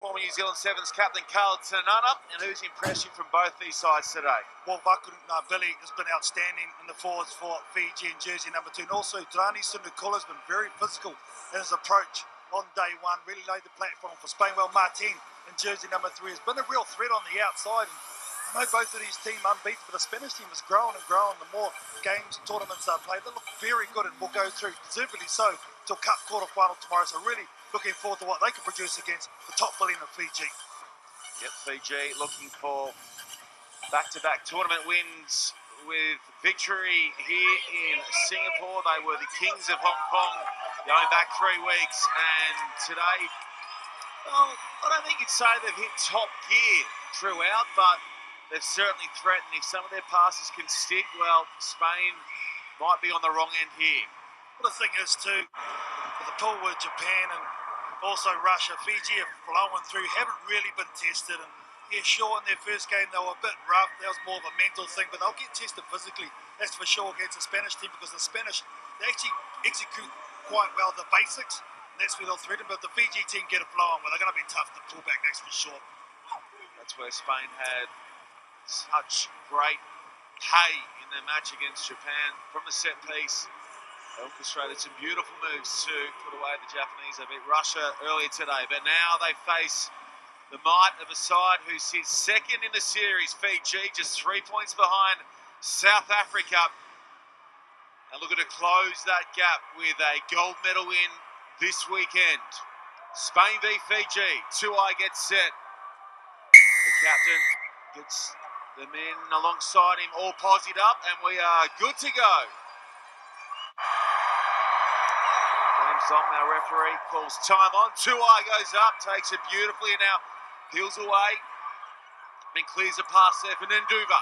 former New Zealand Sevens captain Carl Tanana, and who's impressed you from both these sides today? Well, Billy has been outstanding in the forwards for Fiji in jersey number 2. And also, Drani Sunukula has been very physical in his approach on day one. Really laid the platform for Spain. Well, Martin in jersey number 3 has been a real threat on the outside. And I know both of these teams unbeaten, but the Spanish team has grown and grown. The more games and tournaments are played, they look very good and will go through, deservedly so, till Cup quarter-final tomorrow. So really looking forward to what they can produce against the top billion of Fiji. Yep, Fiji looking for back-to-back tournament wins with victory here in Singapore. They were the kings of Hong Kong going back 3 weeks, and today, well, I don't think you'd say they've hit top gear throughout, but they've certainly threatened. If some of their passes can stick, well, Spain might be on the wrong end here. Well, the thing is too, with the pool with Japan and also Russia, Fiji have flown through, haven't really been tested. And yeah, sure, in their first game they were a bit rough. That was more of a mental thing, but they'll get tested physically. That's for sure against the Spanish team, because the Spanish, they actually execute quite well the basics. And that's where they'll threaten. But the Fiji team get it flowing, well, they're going to be tough to pull back. That's for sure. That's where Spain had such great pay in their match against Japan from the set piece. They orchestrated some beautiful moves to put away the Japanese. They beat Russia earlier today, but now they face the might of a side who sits second in the series, Fiji, just 3 points behind South Africa. And looking to close that gap with a gold medal win this weekend. Spain v Fiji, Tuai gets set. The captain gets the men alongside him all posied up, and we are good to go. James Dom, our referee, calls time on. Tuai goes up, takes it beautifully, and now peels away and clears a pass there for Nduva.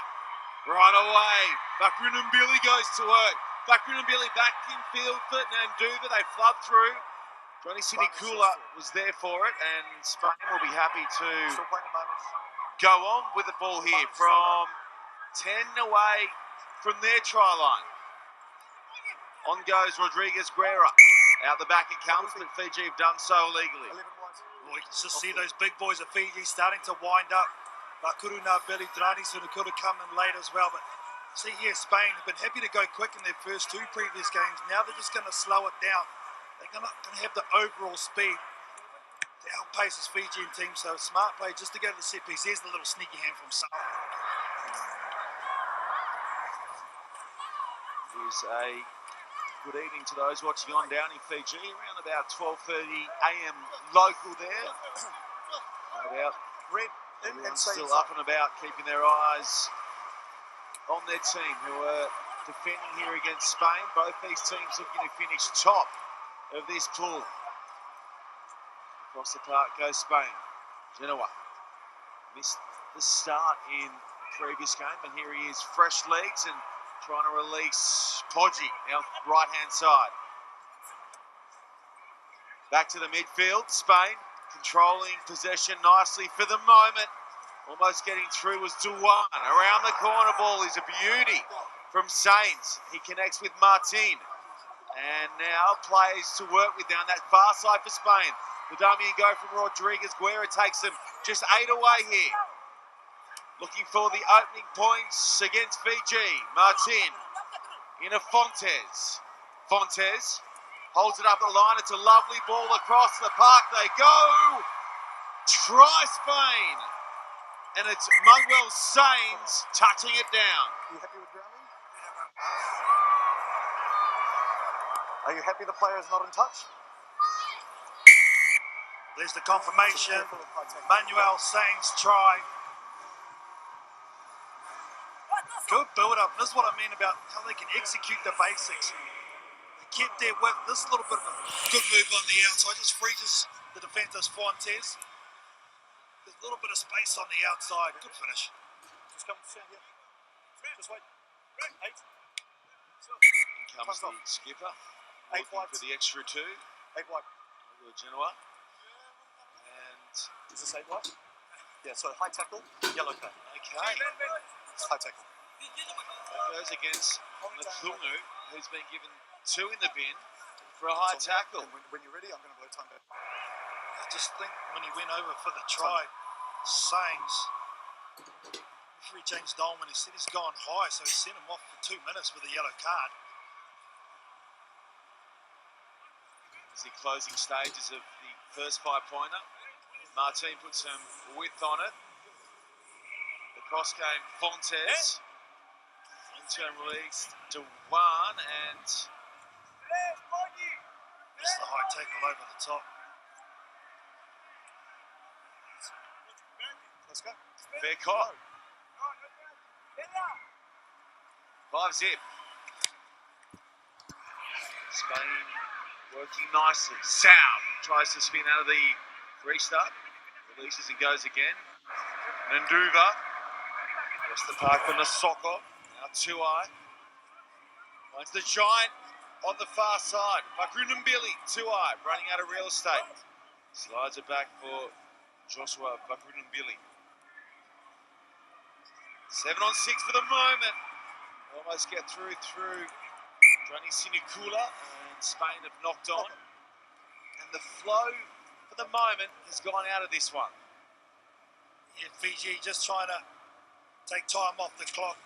Right away, Bakrunumbili goes to work. Bakrunumbili back in field for Nduva. They flood through. Johnny Sinikula was there for it, and Spain will be happy to go on with the ball here from 10 away from their try line. On goes Rodriguez Guerra. Out the back it comes, but Fiji have done so illegally. Well, you can just see those big boys of Fiji starting to wind up. Bakuru Nabeli, Drani Sunukula come in late as well. But see here, Spain have been happy to go quick in their first 2 previous games. Now they're just going to slow it down. They're not going to have the overall speed to outpace this Fijian team. So smart play just to go to the set piece. There's the little sneaky hand from Salah. Here's a good evening to those watching on down in Fiji. Around about 12:30 a.m. local there. No doubt. Everyone's still up and about, keeping their eyes on their team, who are defending here against Spain. Both these teams looking to finish top of this pool. Across the park goes Spain. Genoa missed the start in previous game, and here he is, fresh legs and trying to release Podgy, now right-hand side. Back to the midfield, Spain controlling possession nicely for the moment. Almost getting through was Duan. Around the corner ball is a beauty from Sainz. He connects with Martin. And now plays to work with down that far side for Spain. The dummy and go from Rodriguez Guerra takes them just 8 away here. Looking for the opening points against Fiji. Martin into Fontes. Fontes holds it up the line. It's a lovely ball across the park. They go. Try Spain. And it's Manuel Sainz touching it down. Are you happy with Drowning? Are you happy the player is not in touch? There's the confirmation. Manuel Sainz try. Good build-up. This is what I mean about how they can execute the basics. They kept their width. This is a little bit of a good move on the outside. Just freezes the defenders Fontes. There's a little bit of space on the outside. Good finish. Just come stand here. Just wait. 8. In comes the skipper. 8 wide. For the extra 2. 8 wide. Over Genoa. And is this 8 wide? Yeah, so high tackle, yellow card. Okay. It's high tackle. That goes against Nathungu, who's been given 2 in the bin for a high tackle. When you're ready, I'm going to blow time back. just think when he went over for the try, Sains, referee James Dolman, he said he's gone high, so he sent him off for 2 minutes with a yellow card. It's the closing stages of the first 5-pointer. Martin puts some width on it. The cross game, Fontes. Long-term release, Dewan, and Just the high tackle over the top. Let's go. fair cop. 5-zip. Spain working nicely. Sound tries to spin out of the restart. Releases and goes again. Nanduva. Across the park from the Soko. Now Tuai. Finds the giant on the far side. Bakrunumbili. Tuai running out of real estate. Slides it back for Joshua Bakrunumbili. 7 on 6 for the moment. Almost get through Drani Sinikula, and Spain have knocked on. And the flow for the moment has gone out of this one. Yeah, Fiji just trying to take time off the clock.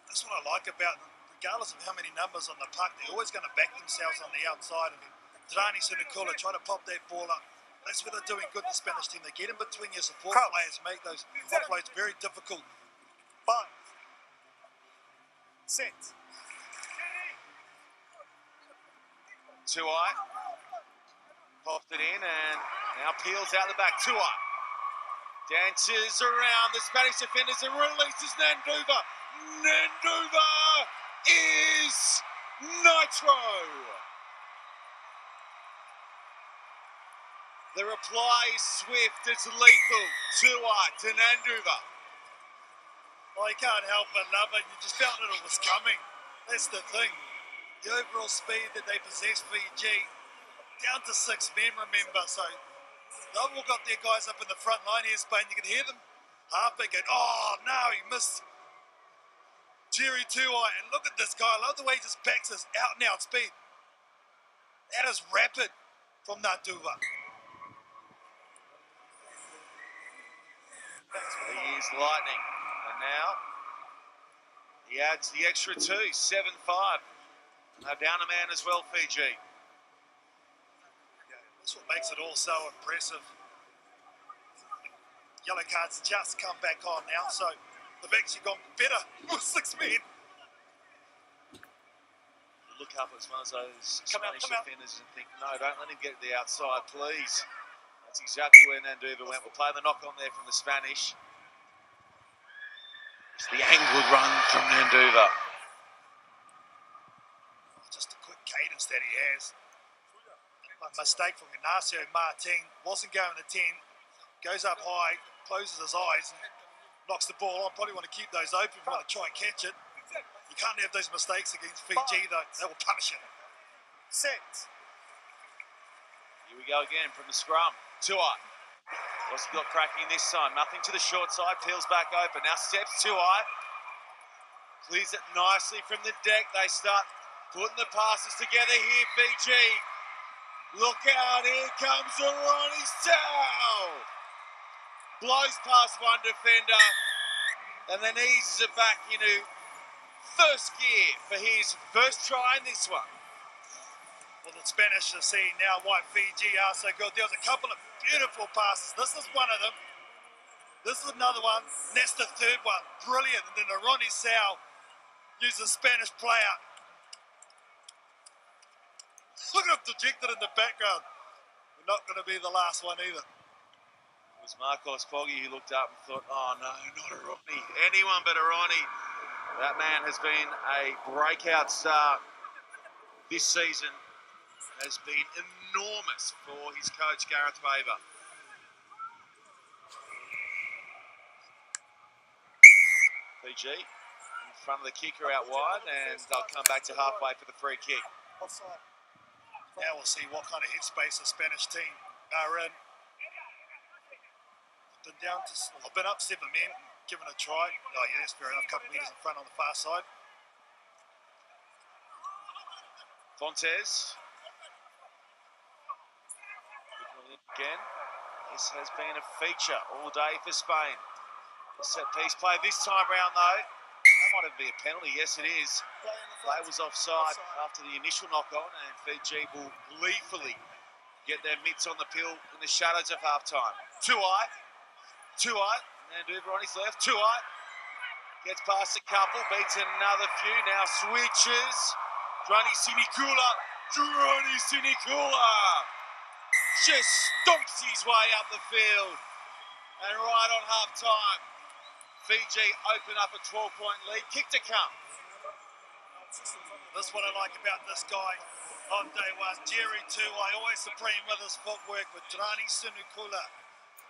That's what I like about them. Regardless of how many numbers on the puck, they're always going to back themselves on the outside. And Drani Sinikula try to pop that ball up. That's what they're doing good, the Spanish team. They get in between your support players, make those offloads very difficult. 5, 6. Tuai popped it in and now peels out the back. Tuai dances around the Spanish defenders and releases Nanduva. Nanduva is nitro. The reply is swift, it's lethal. Tuai to Nanduva. Well, you can't help but love it. You just felt that it was coming. That's the thing. The overall speed that they possess, Fiji, down to 6 men, remember. So they've all got their guys up in the front line here, Spain. You can hear them halfback going, oh, no, he missed Jerry Tuai. And look at this guy. I love the way he just backs his out-and-out speed. That is rapid from Nanduva. He is lightning. And now he adds the extra 2, 7-5. Now down a man as well, Fiji. Yeah, that's what makes it all so impressive. Yellow cards just come back on now, so they've actually gone better with 6 men. Look up as one of those Spanish defenders and think, no, don't let him get to the outside, please. That's exactly where Nanduva went. We'll play the knock on there from the Spanish. It's the angled run from Nanduva. Just a quick cadence that he has. A mistake from Ignacio Martin. Wasn't going to 10. Goes up high, closes his eyes, and knocks the ball on. Probably want to keep those open if you want to try and catch it. You can't have those mistakes against Fiji, though. They will punish it. 6. Here we go again from the scrum. Tuai. What's he got cracking this time? Nothing to the short side. Peels back open. Now steps Tuai. Clears it nicely from the deck. They start putting the passes together here, Fiji. Look out, here comes Ronnie Stow. Blows past one defender and then eases it back into first gear for his first try in this one. Well, the Spanish are seeing now why Fiji are so good. There was a couple of beautiful passes. This is one of them. This is another one. And that's the third one. Brilliant. And then the Ronnie Stow uses a Spanish player. Look at him dejected in the background. We're not going to be the last one either. It was Marcos Foggy who looked up and thought, oh no, not a Ronnie. Anyone but a Ronnie. That man has been a breakout star this season. Has been enormous for his coach, Gareth Faber. Fiji in front of the kicker out wide, and they'll come back to halfway for the free kick. Offside. Now we'll see what kind of headspace the Spanish team are in. I've been up 7 men, given a try. Oh yeah, that's fair enough. A couple metres in front on the far side. Fontes. Again. This has been a feature all day for Spain. The set piece play this time round, though. That might even be a penalty. Yes, it is. Play was offside after the initial knock-on, and Fiji will gleefully get their mitts on the pill in the shadows of half-time. Tuai, and over on his left. Tuai gets past a couple, beats another few, now switches. Drani Sinikula just stomps his way up the field. And right on half-time, Fiji open up a 12-point lead. Kick to come. That's what I like about this guy on day one. Jerry Tuai, always supreme with his footwork, but Drani Sinikula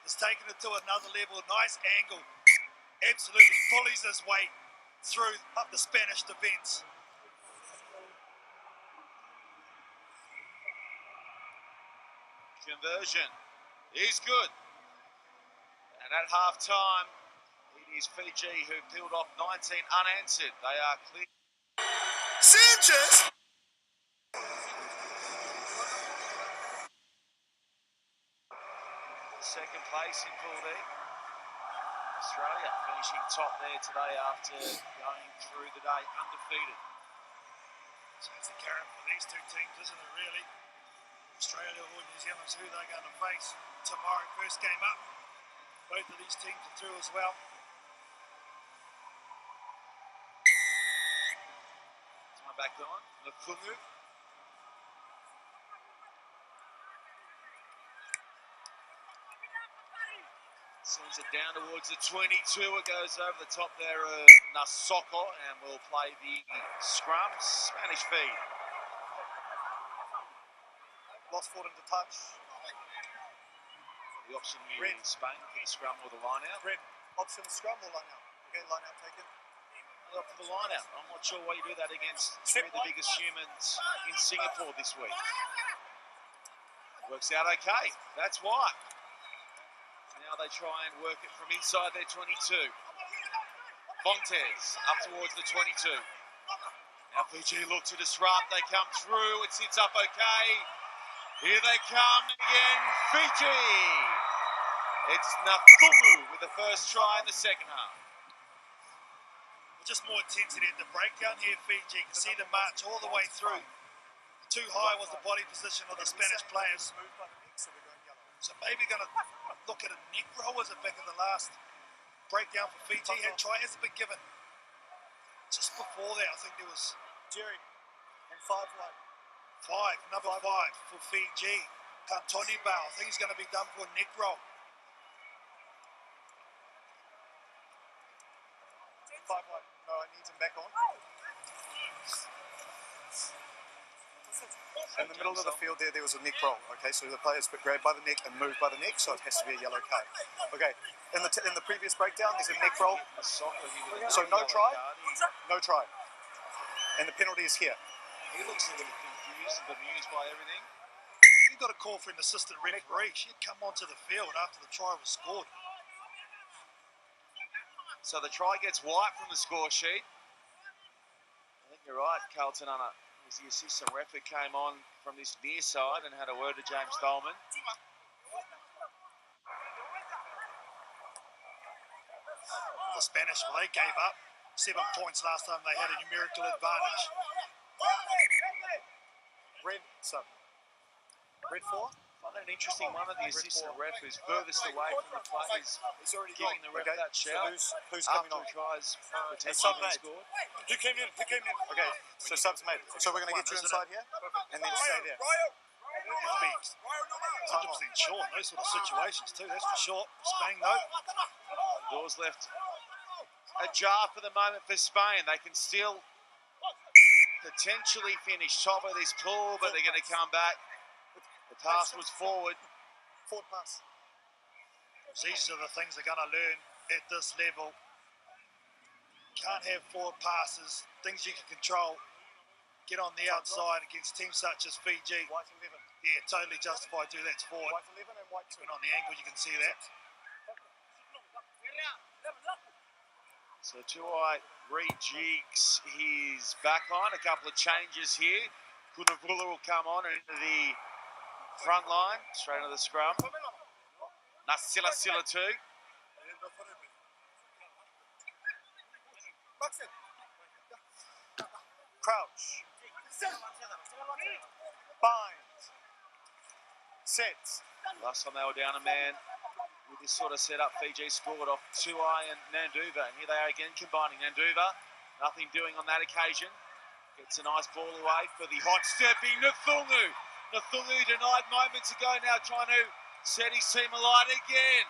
has taken it to another level. Nice angle. Absolutely bullies his way through the Spanish defence. Conversion is good. And at half-time, it is Fiji who peeled off 19 unanswered. They are clear. Sanchez! Second place in Pool D. Australia finishing top there today after going through the day undefeated. So it's the carrot for these two teams, isn't it, really? Australia or New Zealand's who they're going to face tomorrow. First game up. Both of these teams are through as well. Time back on. Lafungu. Sends it down towards the 22. It goes over the top there of Nasoko and will play the scrum. Spanish feed. Lost foot into touch. The option here in Spain for the scrum or the line out. Red. Option scrum or line out? Okay, line out taken. For the line out. I'm not sure why you do that against three of the biggest humans in Singapore this week. Works out okay. That's why. Now they try and work it from inside their 22. Fontes up towards the 22. Now Fiji look to disrupt. They come through. It sits up okay. Here they come again. Fiji. It's Nafumu with the first try in the second half. Just more intensity at the breakdown here, Fiji. You can see the march all the way through. Too high was the body position of the Spanish players. So maybe going to look at a neck roll as a back of the last breakdown for Fiji. And try hasn't been given. Just before that, I think there was Jerry. And 5 wide. Number five for Fiji. Kantoni Bao. I think he's going to be done for a neck roll. 5 wide. No, I need him back on. In the middle of the field there was a neck roll. Okay, so the player's grabbed by the neck and moved by the neck, so it has to be a yellow card. Okay, in the previous breakdown, there's a neck roll. So no try, and the penalty is here. He looks a little confused and bemused by everything. You got a call for an assistant referee. She'd come onto the field after the try was scored. So the try gets white from the score sheet. I think you're right, Carlton Anna. Was the assistant ref who came on from this near side and had a word to James Dolman. The Spanish, well, they gave up 7 points last time they had a numerical advantage. Red sub. Red 4. I find it an interesting one of the assistant ref who's furthest away from the players, giving the ref that shout. So who's coming on? Tries potentially being scored. Who came in? Okay, so sub's made. So we're going to get you inside here and then stay there. You'd be 100% sure in those sort of situations too, that's for sure. Spain though. Doors left ajar for the moment for Spain. They can still potentially finish top of this pool, but they're going to come back. The pass was forward. Forward pass. These are the things they're going to learn at this level. Can't have forward passes, things you can control. Get on the outside against teams such as Fiji. White 11. Yeah, totally justified. Do that's forward. White 11 and white 2. And on the angle, you can see that. So Tuai rejigs his back on. A couple of changes here. Kunavula will come on into the front line, straight into the scrum. Nasila Sila too. Crouch. Bind. Sets. Last time they were down a man with this sort of setup, Fiji scored off Tuai and Nanduva. And here they are again combining. Nanduva, nothing doing on that occasion. Gets a nice ball away for the hot stepping Nathungu. Nathungu denied moments ago, now trying to set his team alight again.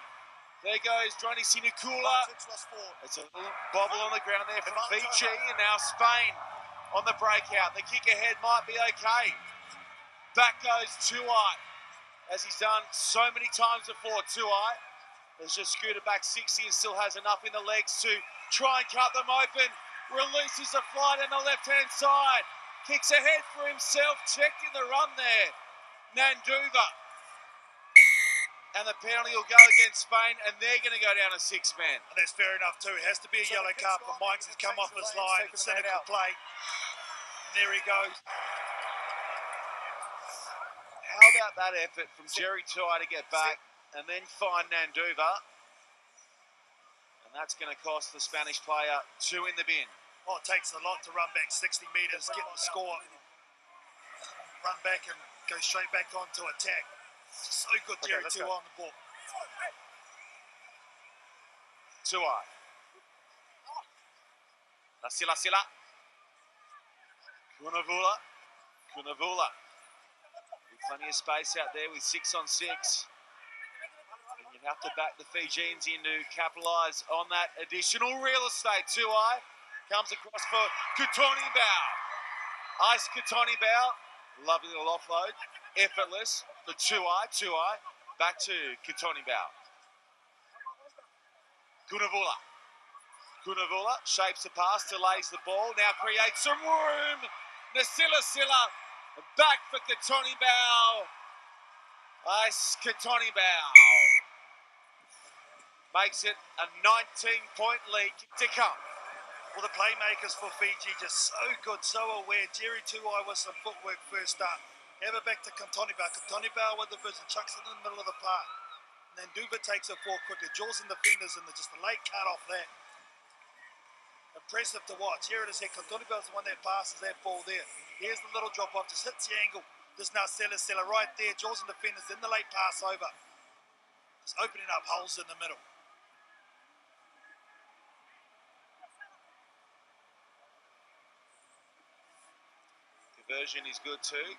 There goes Droni Sinukula. It's a little bobble on the ground there from Fiji, and now Spain on the breakout. The kick ahead might be okay. Back goes Tuai, as he's done so many times before. Tuai has just scooted back 60 and still has enough in the legs to try and cut them open. Releases the flight on the left-hand side. Kicks ahead for himself, checked in the run there. Nanduva. And the penalty will go against Spain, and they're going to go down a 6-man. And that's fair enough too. It has to be a yellow card for Mike's. He's come off his line. Cynical play. And there he goes. How about that effort from Jerry Tuai to get back and then find Nanduva? And that's going to cost the Spanish player 2 in the bin. Oh, it takes a lot to run back 60 metres, get the score, run back and go straight back onto attack. So good, Jerry Tuai on the ball. Tuai. Nasila Sila. Kunavula. Kunavula. Plenty of space out there with 6 on 6. And you'd have to back the Fijians in to capitalise on that additional real estate. Tuai comes across for Kutoni Bao. Ice Kutoni Bao. Lovely little offload. Effortless for Tuai. Tuai back to Kutoni Bao. Kunavula. Kunavula shapes the pass, delays the ball, now creates some room. Nasila Sila back for Kutoni Bao. Ice Kutoni Bao makes it a 19-point lead to come. Well, the playmakers for Fiji just so good, so aware. Jerry Tuai with some footwork first up. Have it back to Kutoni Bao. Kutoni Bao with the vision, chucks it in the middle of the park. And then Duva takes it forward quicker, jaws in defenders, and just a late cut off that. Impressive to watch. Here it is here. Kutoni Bao's the one that passes that ball there. Here's the little drop off, just hits the angle. There's now Sela right there, jaws in defenders, then the late pass over. Just opening up holes in the middle. Conversion is good too.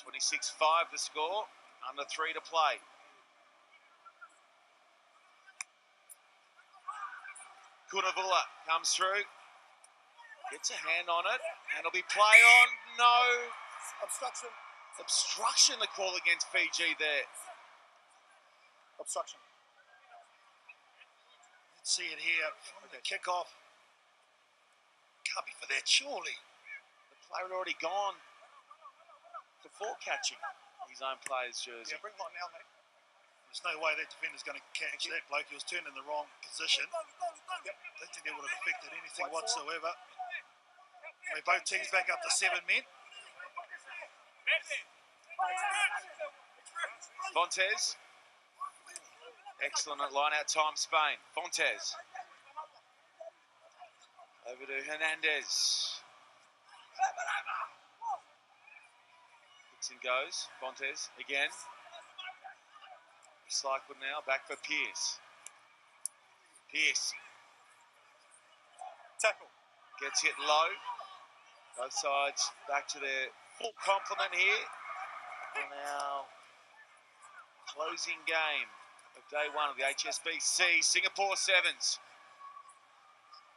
26-5 the score, under 3 to play. Kunavula comes through, gets a hand on it, and it'll be play on. No. Obstruction. Obstruction, the call against Fiji there. Obstruction. Let's see it here from the kickoff. Can't be for that, surely. The player had already gone before catching his own player's jersey. Yeah, bring it on now, mate. There's no way that defender's going to catch that bloke. He was turned in the wrong position. Yep. I don't think that would have affected anything whatsoever. Both teams back up to 7 men. Fontes. Excellent at line-out time, Spain. Fontes. Over to Hernandez. Kicks and goes. Fontes again. Cycle now, back for Pearce. Pearce. Tackle. Gets hit low. Both sides back to their full complement here. And now, closing game of day 1 of the HSBC Singapore Sevens.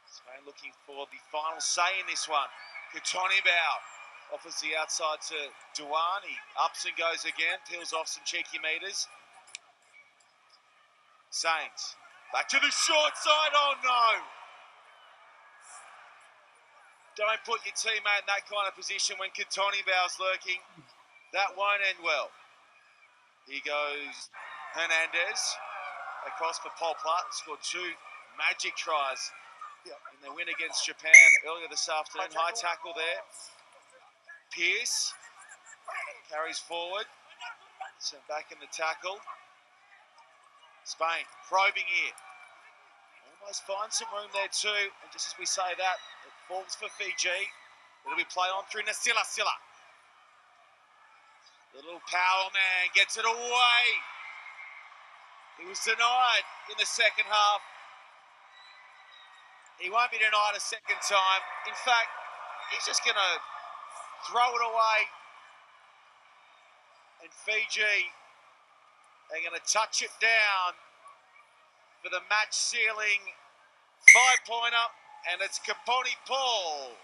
Spain looking for the final say in this one. Kutoni Bao offers the outside to Duan. He ups and goes again, peels off some cheeky meters. Saints, back to the short side, oh no! Don't put your teammate in that kind of position when Kutoni Bao's lurking. That won't end well. Here goes Hernandez, across for Paul Platt, scored 2 magic tries in their win against Japan earlier this afternoon. High tackle there. Pearce carries forward, sent back in the tackle. Spain probing here. Almost finds some room there too. And just as we say that, it falls for Fiji. It'll be play on through Nasila. The little power man gets it away. He was denied in the second half. He won't be denied a second time. In fact, he's just going to throw it away. And Fiji, they're going to touch it down for the match-sealing 5-pointer. And it's Kaponi Paul,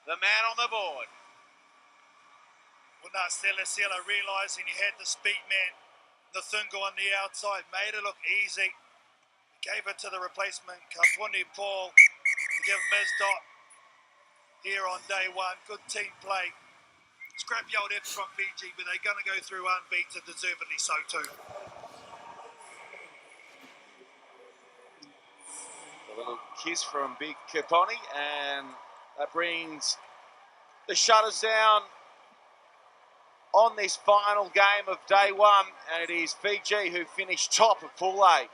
the man on the board. Well, now Sela realising he had the speed man, Nathungo on the outside, made it look easy. Gave it to the replacement, Kaponi Paul, to give him his dot here on day one. Good team play. Scrappy old effort from Fiji, but they're going to go through unbeaten, deservedly so too. A little kiss from Big Kaponi, and that brings the shutters down on this final game of day one, and it is Fiji who finished top of Pool A.